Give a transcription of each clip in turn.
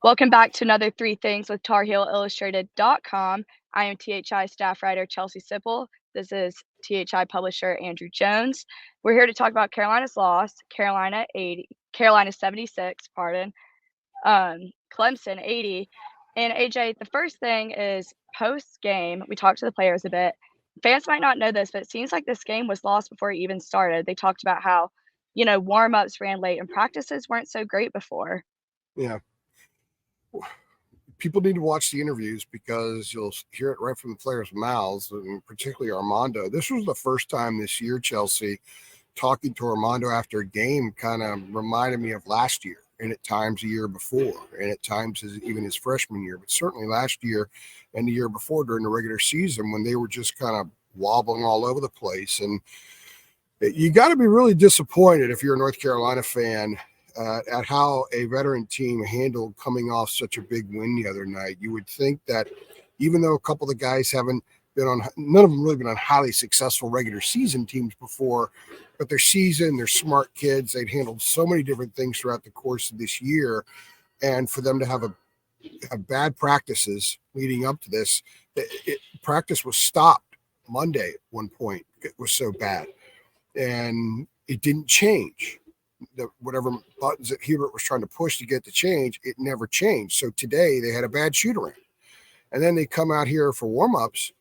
Welcome back to another Three Things with TarHeelIllustrated.com. I am THI staff writer Chelsea Sipple. This is THI publisher Andrew Jones. We're here to talk about Carolina's loss, Carolina 76, Clemson 80. And AJ, the first thing is post game. We talked to the players a bit. Fans might not know this, but it seems like this game was lost before it even started. They talked about how, warm ups ran late and practices weren't so great before. Yeah. People need to watch the interviews because you'll hear it right from the players' mouths, and particularly Armando. This was the first time this year, Chelsea, talking to Armando after a game kind of reminded me of last year, and at times the year before, and at times even his freshman year, but certainly last year and the year before during the regular season when they were just kind of wobbling all over the place. And you got to be really disappointed if you're a North Carolina fan at how a veteran team handled coming off such a big win the other night. You would think that even though a couple of the guys haven't been on, none of them really been on highly successful regular season teams before, but they're seasoned, they're smart kids. They'd handled so many different things throughout the course of this year. And for them to have a bad practices leading up to this, practice was stopped Monday at one point. It was so bad. And it didn't change. Whatever buttons that Hubert was trying to push to get the change, it never changed. So today they had a bad shoot around. And then they come out here for warm-ups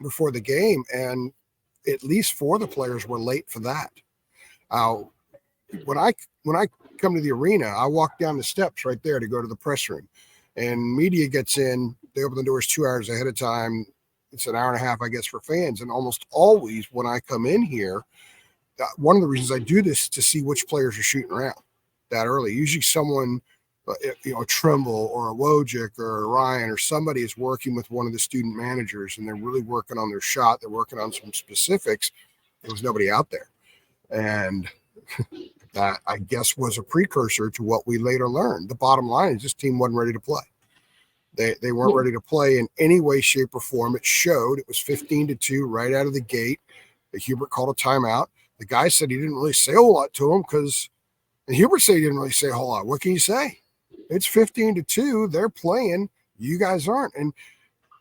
before the game, and at least 4 of the players were late for that. When I come to the arena, I walk down the steps right there to go to the press room. And media gets in, they open the doors 2 hours ahead of time. It's an hour and a half, I guess, for fans. And almost always when I come in here, one of the reasons I do this is to see which players are shooting around that early. Usually someone, a Trimble or a Wojcik or a Ryan or somebody is working with one of the student managers, and they're really working on their shot. They're working on some specifics. There was nobody out there. And that, I guess, was a precursor to what we later learned. The bottom line is this team wasn't ready to play. They weren't ready to play in any way, shape, or form. It showed. It was 15-2 right out of the gate. Hubert called a timeout. The guy said he didn't really say a whole lot to him and Hubert said he didn't really say a whole lot. What can you say? It's 15-2. They're playing. You guys aren't. And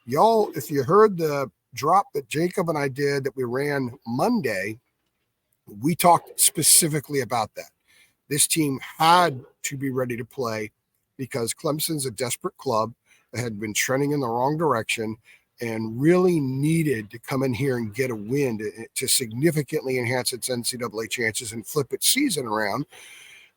y'all, if you heard the drop that Jacob and I did that we ran Monday, we talked specifically about that. This team had to be ready to play because Clemson's a desperate club that had been trending in the wrong direction and really needed to come in here and get a win to significantly enhance its NCAA chances and flip its season around.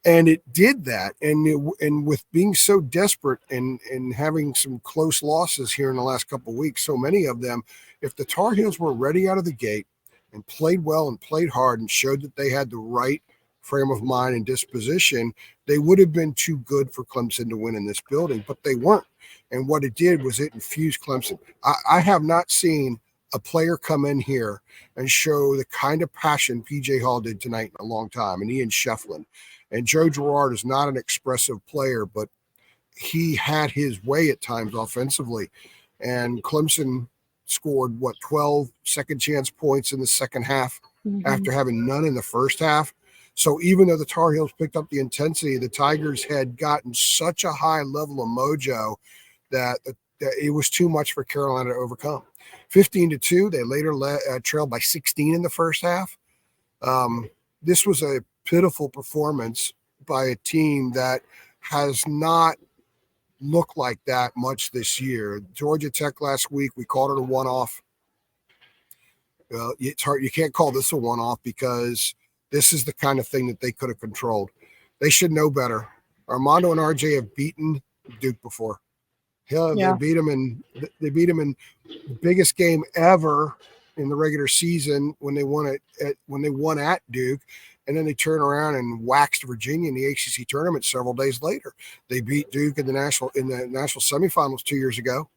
And it did that. And with being so desperate and having some close losses here in the last couple of weeks, so many of them, if the Tar Heels were ready out of the gate and played well and played hard and showed that they had the right frame of mind and disposition, they would have been too good for Clemson to win in this building, but they weren't. And what it did was it infused Clemson. I have not seen a player come in here and show the kind of passion P.J. Hall did tonight in a long time, and Ian Shefflin. And Joe Girard is not an expressive player, but he had his way at times offensively. And Clemson scored, 12 second chance points in the second half after having none in the first half. So even though the Tar Heels picked up the intensity, the Tigers had gotten such a high level of mojo that it was too much for Carolina to overcome. 15-2, they later trailed by 16 in the first half. This was a pitiful performance by a team that has not looked like that much this year. Georgia Tech last week, we called it a one-off. It's hard. You can't call this a one-off because this is the kind of thing that they could have controlled. They should know better. Armando and RJ have beaten Duke before. They beat him in the biggest game ever in the regular season when they won at Duke, and then they turn around and waxed Virginia in the ACC tournament several days later. They beat Duke in the national semifinals 2 years ago,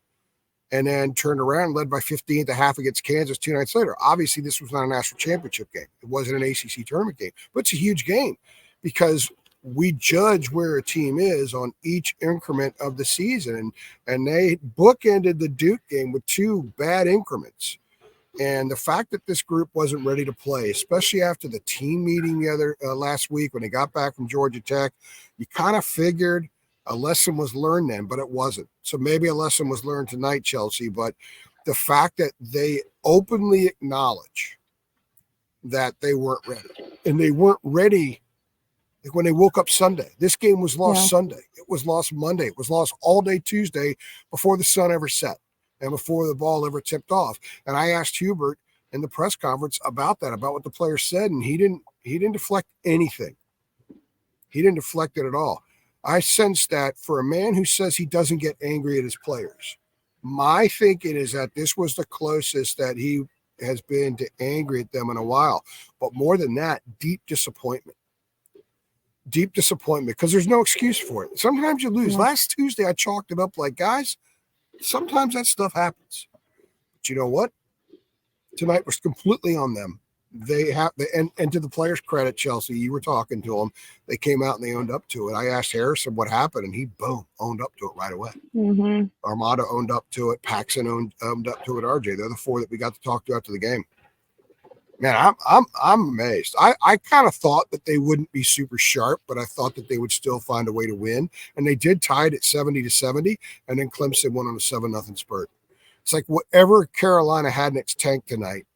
and then turned around and led by 15 at the half against Kansas 2 nights later. Obviously, this was not a national championship game. It wasn't an ACC tournament game, but it's a huge game because we judge where a team is on each increment of the season. And they bookended the Duke game with 2 bad increments. And the fact that this group wasn't ready to play, especially after the team meeting the other last week when they got back from Georgia Tech, you kind of figured A lesson was learned then, but it wasn't. So maybe a lesson was learned tonight, Chelsea, but the fact that they openly acknowledge that they weren't ready, and they weren't ready like when they woke up Sunday. This game was lost Sunday. It was lost Monday. It was lost all day Tuesday before the sun ever set and before the ball ever tipped off. And I asked Hubert in the press conference about that, about what the players said, and he didn't deflect anything. He didn't deflect it at all. I sense that for a man who says he doesn't get angry at his players, my thinking is that this was the closest that he has been to angry at them in a while. But more than that, deep disappointment. Deep disappointment, because there's no excuse for it. Sometimes you lose. Last Tuesday, I chalked it up like, guys, sometimes that stuff happens. But you know what? Tonight was completely on them. They have, and to the players' credit, Chelsea, you were talking to them. They came out and they owned up to it. I asked Harrison what happened, and he owned up to it right away. Armada owned up to it. Paxson owned up to it. RJ, they're the four that we got to talk to after the game. Man, I'm amazed. I kind of thought that they wouldn't be super sharp, but I thought that they would still find a way to win, and they did tie it at 70-70, and then Clemson went on a 7-0 spurt. It's like whatever Carolina had in its tank tonight,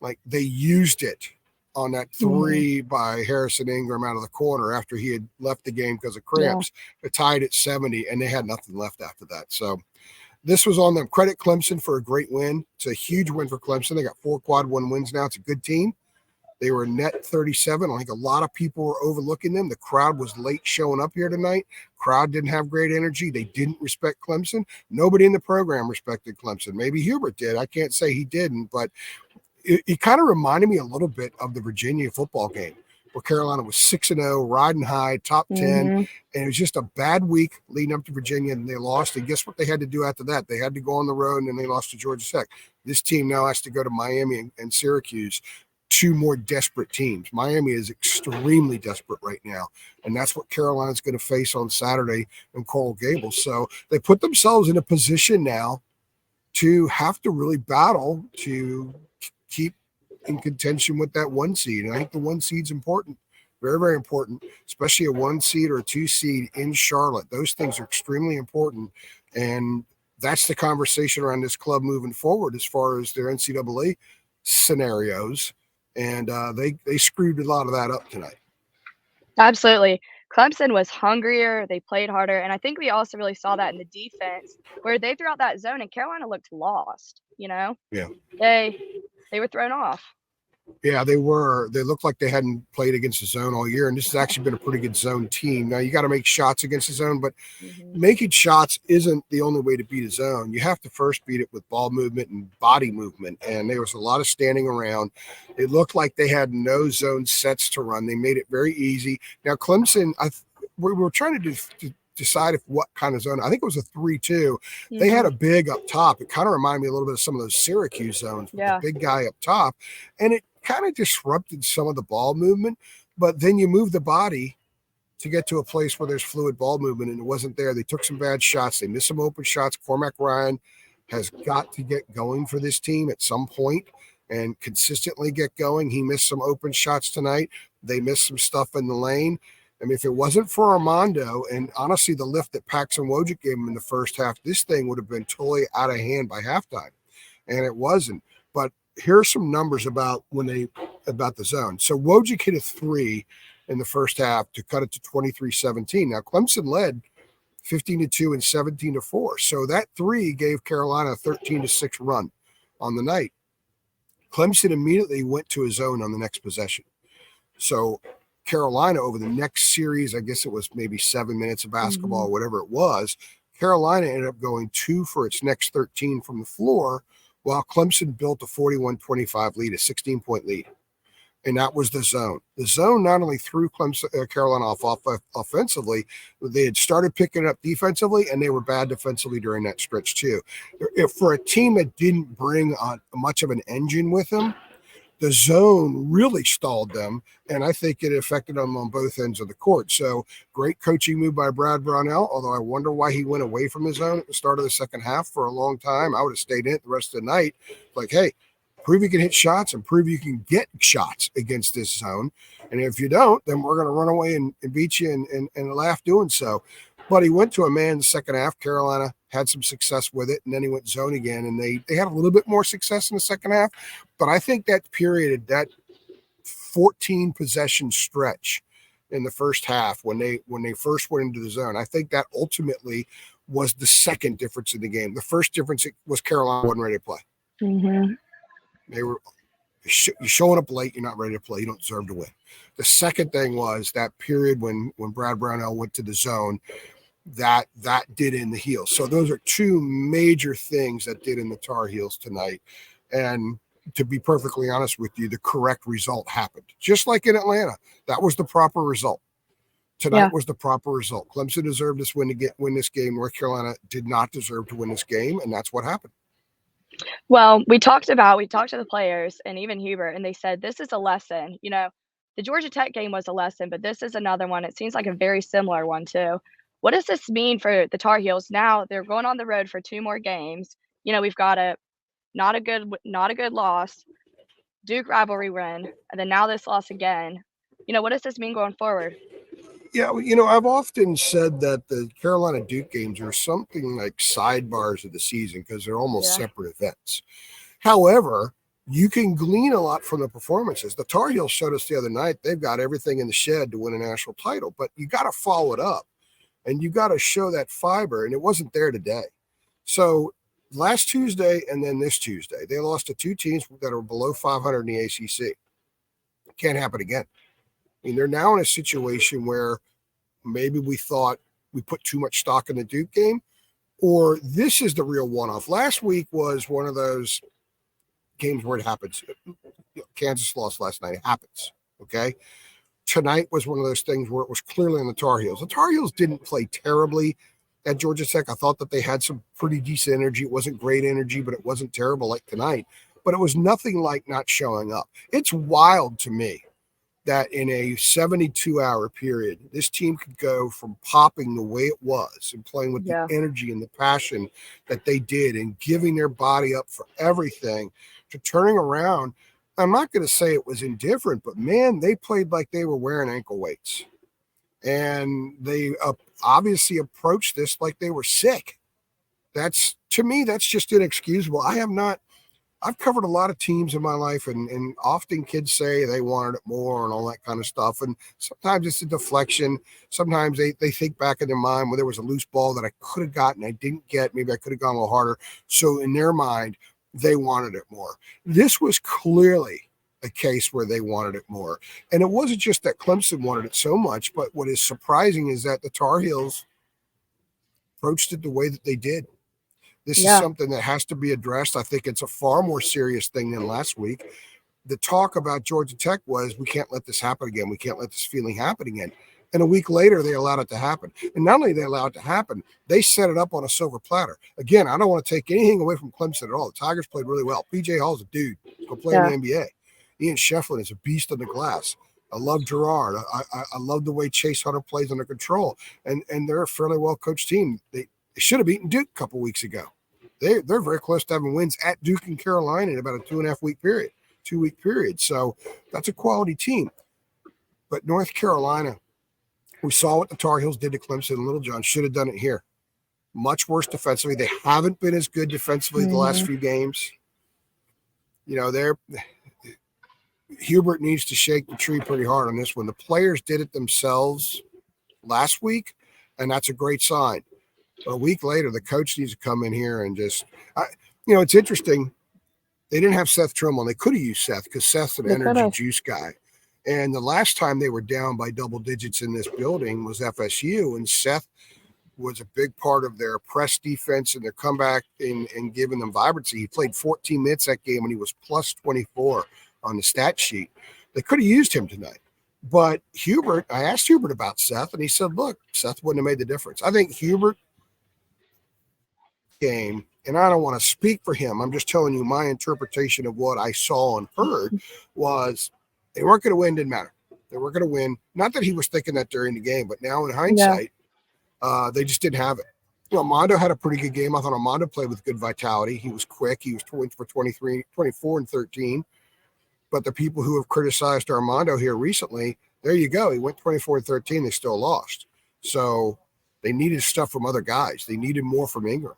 like they used it on that three by Harrison Ingram out of the corner after he had left the game because of cramps. They tied at 70, and they had nothing left after that. So this was on them. Credit Clemson for a great win. It's a huge win for Clemson. They got 4 quad 1 wins now. It's a good team. They were net 37. I think a lot of people were overlooking them. The crowd was late showing up here tonight. Crowd didn't have great energy. They didn't respect Clemson. Nobody in the program respected Clemson. Maybe Hubert did. I can't say he didn't, but it kind of reminded me a little bit of the Virginia football game where Carolina was 6-0, riding high, top 10, and it was just a bad week leading up to Virginia, and they lost. And guess what they had to do after that? They had to go on the road, and then they lost to Georgia Tech. This team now has to go to Miami and Syracuse, 2 more desperate teams. Miami is extremely desperate right now, and that's what Carolina's going to face on Saturday in Coral Gables. So they put themselves in a position now to have to really battle to keep in contention with that 1 seed. And I think the 1 seed's important, very, very important, especially a 1 seed or a 2 seed in Charlotte. Those things are extremely important. And that's the conversation around this club moving forward as far as their NCAA scenarios. And they screwed a lot of that up tonight. Absolutely. Clemson was hungrier. They played harder. And I think we also really saw that in the defense where they threw out that zone and Carolina looked lost, Yeah. They were thrown off. Yeah, they were. They looked like they hadn't played against the zone all year, and this has actually been a pretty good zone team. Now, you got to make shots against the zone, but making shots isn't the only way to beat a zone. You have to first beat it with ball movement and body movement, and there was a lot of standing around. It looked like they had no zone sets to run. They made it very easy. Now, Clemson, we were trying to decide what kind of zone. I think it was a 3-2. They had a big up top. It kind of reminded me a little bit of some of those Syracuse zones with the big guy up top, and it kind of disrupted some of the ball movement. But then you move the body to get to a place where there's fluid ball movement, and it wasn't there. They took some bad shots. They missed some open shots. Cormac Ryan has got to get going for this team at some point and consistently get going. He missed some open shots tonight. They missed some stuff in the lane. I mean, if it wasn't for Armando and honestly the lift that Paxson Wojcik gave him in the first half, this thing would have been totally out of hand by halftime, and it wasn't. But here's some numbers about the zone. So Wojcik hit a 3 in the first half to cut it to 23-17. Now Clemson led 15-2 and 17-4. So that 3 gave Carolina a 13-6 run on the night. Clemson immediately went to a zone on the next possession. So Carolina over the next series, I guess it was maybe 7 minutes of basketball, whatever it was, Carolina ended up going 2 for its next 13 from the floor, while Clemson built a 41-25 lead, a 16-point lead. And that was the zone. The zone not only threw Carolina off offensively, they had started picking it up defensively, and they were bad defensively during that stretch too. For a team that didn't bring much of an engine with them, the zone really stalled them, and I think it affected them on both ends of the court. So great coaching move by Brad Brownell, although I wonder why he went away from his zone at the start of the second half for a long time. I would have stayed in it the rest of the night. Like, hey, prove you can hit shots and prove you can get shots against this zone. And if you don't, then we're going to run away and beat you and laugh doing so. But he went to a man in the second half. Carolina had some success with it, and then he went zone again, and they had a little bit more success in the second half. But I think that period, that 14 possession stretch in the first half when they first went into the zone, I think that ultimately was the second difference in the game. The first difference was Carolina wasn't ready to play. Mm-hmm. They were you're showing up late, you're not ready to play, you don't deserve to win. The second thing was that period when Brad Brownell went to the zone, that did in the heels. So those are two major things that did in the Tar Heels tonight. And to be perfectly honest with you, the correct result happened. Just like in Atlanta, that was the proper result. Tonight was the proper result. Clemson deserved this win to win this game. North Carolina did not deserve to win this game, and that's what happened. Well, we talked to the players and even Hubert, and they said this is a lesson. The Georgia Tech game was a lesson, but this is another one. It seems like a very similar one too. What does this mean for the Tar Heels? Now they're going on the road for 2 more games. We've got a not a good loss, Duke rivalry win, and then now this loss again. What does this mean going forward? Yeah, I've often said that the Carolina Duke games are something like sidebars of the season because they're almost separate events. However, you can glean a lot from the performances. The Tar Heels showed us the other night they've got everything in the shed to win a national title, but you got to follow it up, and you got to show that fiber, and it wasn't there today. So last Tuesday and then this Tuesday, they lost to 2 teams that are below 500 in the ACC. Can't happen again. I mean, they're now in a situation where maybe we thought we put too much stock in the Duke game, or this is the real one-off. Last week was one of those games where it happens. Kansas lost last night. It happens, okay? Tonight was one of those things where it was clearly on the Tar Heels. The Tar Heels didn't play terribly at Georgia Tech. I thought that they had some pretty decent energy. It wasn't great energy, but it wasn't terrible like tonight. But it was nothing like not showing up. It's wild to me that in a 72-hour period, this team could go from popping the way it was and playing with the energy and the passion that they did and giving their body up for everything to turning around. I'm not going to say it was indifferent, but, man, they played like they were wearing ankle weights. And they obviously approached this like they were sick. To me, that's just inexcusable. I've covered a lot of teams in my life, and often kids say they wanted it more and all that kind of stuff. And sometimes it's a deflection. Sometimes they think back in their mind where there was a loose ball that I could have gotten, I didn't get. Maybe I could have gone a little harder. So in their mind, they wanted it more. This was clearly a case where they wanted it more. And it wasn't just that Clemson wanted it so much, but what is surprising is that the Tar Heels approached it the way that they did. This is something that has to be addressed. I think it's a far more serious thing than last week. The talk about Georgia Tech was, we can't let this happen again. We can't let this feeling happen again. And a week later, they allowed it to happen. And not only did they allow it to happen, they set it up on a silver platter. Again, I don't want to take anything away from Clemson at all. The Tigers played really well. P.J. Hall's a dude. He's going to play in the NBA. Ian Shefflin is a beast on the glass. I love Gerard. I love the way Chase Hunter plays under control. And they're a fairly well-coached team. They should have beaten Duke a couple weeks ago. They're very close to having wins at Duke and Carolina in about a 2.5-week period, 2-week period. So that's a quality team. But North Carolina, we saw what the Tar Heels did to Clemson and Little John. Should have done it here. Much worse defensively. They haven't been as good defensively the last few games. Hubert needs to shake the tree pretty hard on this one. The players did it themselves last week, and that's a great sign. But a week later, the coach needs to come in here and it's interesting. They didn't have Seth Trimble. They could have used Seth because Seth's an energy juice guy. And the last time they were down by double digits in this building was FSU, and Seth was a big part of their press defense and their comeback and giving them vibrancy. He played 14 minutes that game, and he was plus 24 on the stat sheet. They could have used him tonight. But I asked Hubert about Seth, and he said, look, Seth wouldn't have made the difference. I think Hubert game, and I don't want to speak for him, I'm just telling you my interpretation of what I saw and heard was they weren't going to win, didn't matter. They weren't going to win. Not that he was thinking that during the game, but now in hindsight, they just didn't have it. Armando had a pretty good game. I thought Armando played with good vitality. He was quick. He was 20 for 23, 24 and 13. But the people who have criticized Armando here recently, there you go. He went 24 and 13. They still lost. So They needed stuff from other guys. They needed more from Ingram.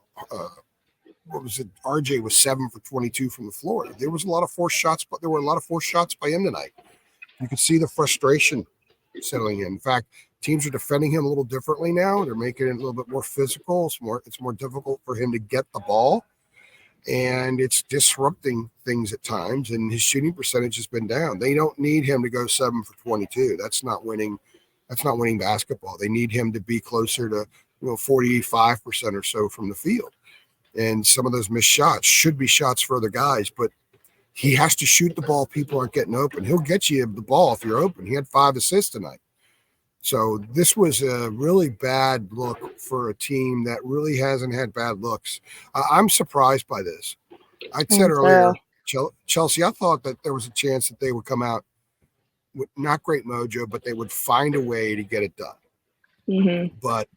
What was it? RJ was 7 for 22 from the floor. There was a lot of forced shots, but there were a lot of forced shots by him tonight. You could see the frustration settling in. In fact, teams are defending him a little differently now. They're making it a little bit more physical. It's more difficult for him to get the ball, and it's disrupting things at times. And his shooting percentage has been down. They don't need him to go 7 for 22. That's not winning. That's not winning basketball. They need him to be closer to 45% or so from the field. And some of those missed shots should be shots for other guys, but he has to shoot the ball. People aren't getting open. He'll get you the ball if you're open. He had 5 assists tonight. So this was a really bad look for a team that really hasn't had bad looks. I'm surprised by this. I said earlier, Chelsea, I thought that there was a chance that they would come out with not great mojo, but they would find a way to get it done. But,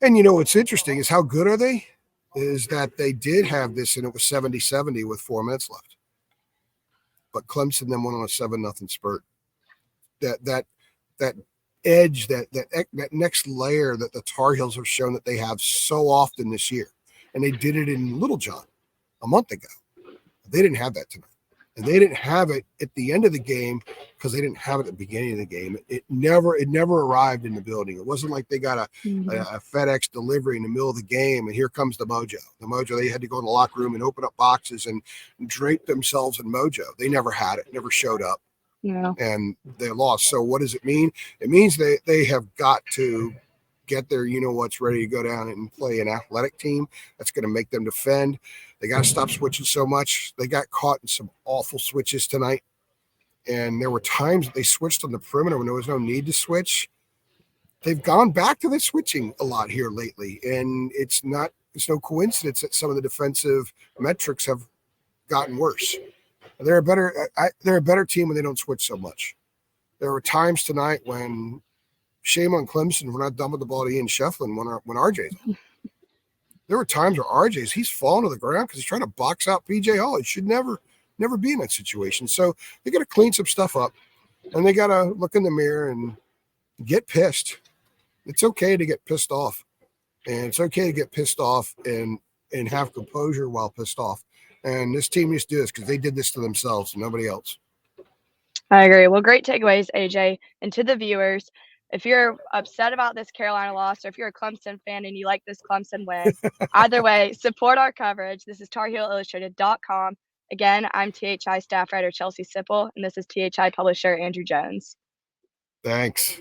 and what's interesting is how good are they? Is that they did have this, and it was 70-70 with 4 minutes left. But Clemson then went on a 7-0 spurt. That edge, that next layer that the Tar Heels have shown that they have so often this year, and they did it in Littlejohn a month ago. They didn't have that tonight, and they didn't have it at the end of the game because they didn't have it at the beginning of the game. It never arrived in the building. It wasn't like they got a FedEx delivery in the middle of the game, and here comes the mojo. The mojo, they had to go in the locker room and open up boxes and drape themselves in mojo. They never had it, never showed up. Yeah. And they lost. So what does it mean? It means they have got to get their what's ready to go down and play an athletic team that's going to make them defend. They got to stop switching so much. They got caught in some awful switches tonight. And there were times that they switched on the perimeter when there was no need to switch. They've gone back to the switching a lot here lately. And it's no coincidence that some of the defensive metrics have gotten worse. They're a better team when they don't switch so much. There were times tonight when, shame on Clemson, we're not done with the ball to Ian Shefflin when RJ's on. There were times where he's falling to the ground because he's trying to box out PJ Hall. He should never be in that situation. So they got to clean some stuff up, and they got to look in the mirror and get pissed. It's okay to get pissed off, and it's okay to get pissed off and have composure while pissed off. And this team needs to do this because they did this to themselves and nobody else. I agree. Well, great takeaways, AJ. And to the viewers, if you're upset about this Carolina loss, or if you're a Clemson fan and you like this Clemson win, either way, support our coverage. This is TarHeelIllustrated.com. Again, I'm THI staff writer Chelsea Sipple, and this is THI publisher Andrew Jones. Thanks.